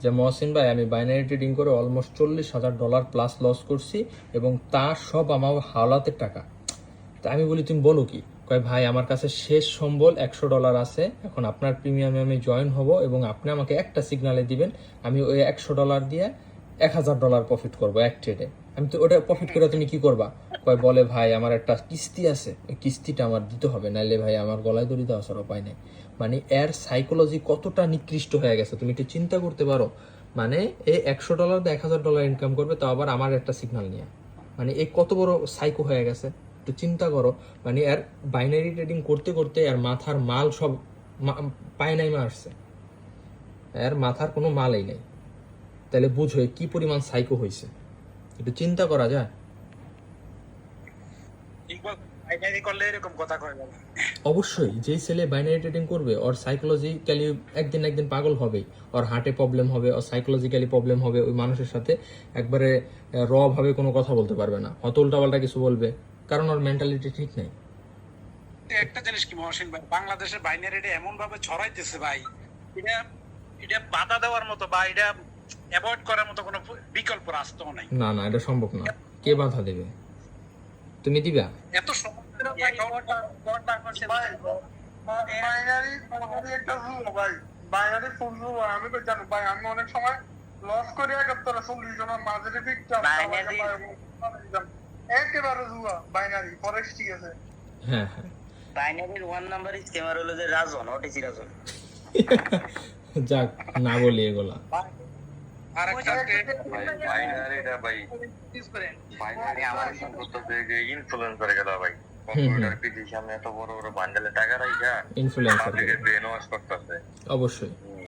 যে মহসিন ভাই আমি বাইনারি ট্রেডিং করে অলমোস্ট $40,000 প্লাস লস করছি এবং তা সব আমার হাওলাতের টাকা। তা আমি বলি তুমি বলো কি? কয় ভাই আমার কাছে শেষ সম্বল $100 আছে, এখন আপনার প্রিমিয়ামে আমি জয়েন হব এবং আপনি আমাকে একটা সিগনালে দিবেন, আমি ওই $100 দিয়ে $1,000 প্রফিট করবো এক ট্রেডে। আমি তো ওটা প্রফিট করে তুমি কি করবা? কয় বলে ভাই আমার একটা কিস্তি আছে, ওই কিস্তিটা আমার দিতে হবে, নাইলে ভাই আমার গলায় দড়ি দেওয়া ছাড়া উপায় নেই। মানে এর সাইকোলজি কতটা নিকৃষ্ট হয়ে গেছে তুমি একটু চিন্তা করতে পারো। মানে এই $100 দিয়ে $1,000 ইনকাম করবে, তো আবার আমার একটা সিগন্যাল নিয়ে। মানে এই কত বড় সাইকো হয়ে গেছে একটু চিন্তা করো। মানে এর বাইনারি ট্রেডিং করতে করতে এর মাথার মাল সব পায় নাই মারছে, এর মাথার কোনো মালই নেই। তাহলে বুঝো কি পরিমাণ সাইকো হয়েছে, একটু চিন্তা করা যায়। অবশ্যই যেই ছেলে বাইনারি ট্রেডিং করবে ওর সাইকোলজিক্যালি একদিন না একদিন পাগল হবেই, ওর হার্টে প্রবলেম হবে, ওর সাইকোলজিক্যালি প্রবলেম হবে, ওই মানুষের সাথে একবারে র ভাবে কোনো কথা বলতে পারবে না, হয়তো উল্টাপাল্টা কিছু বলবে, কারণ ওর মেন্টালিটি ঠিক নেই। একটা জিনিস কি মহসিন ভাই, বাংলাদেশের বাইনারিটা এমন ভাবে ছড়াইতেছে ভাই, এটা এটা বাধা দেওয়ার মতো বা এটা অ্যাভয়েড করার মতো কোনো বিকল্প রাস্তাও নাই। না না, এটা সম্ভব না। কে বাধা দেবে? তুমি দিবা? এত সহজ বাইনারি একটা রুল ভাই, বাইনারি ফুল রুল। আমি তো জানি ভাই, আমি অনেক সময় লস করে 41 জনের মাঝে একেবারে জুয়া বাইনারি ফরেক্স। ঠিক আছে, হ্যাঁ হ্যাঁ, বাইনারির ওয়ান নাম্বার স্ক্যামার হলো যে রাজন, ওটিসি রাজন। যাক না বলি এগুলা। বাইনারিটা ভাই, বাইনারি আমার সম্পর্কে যে ইনফ্লুয়েন্সার গেলা ভাই, কম্পিউটার পিসির সামনে এত বড় বড় বান্ডেলে টাকা রাখা ইনফ্লুয়েন্সার পাবলিকের ব্রেন ওয়াশ করতেছে। অবশ্যই।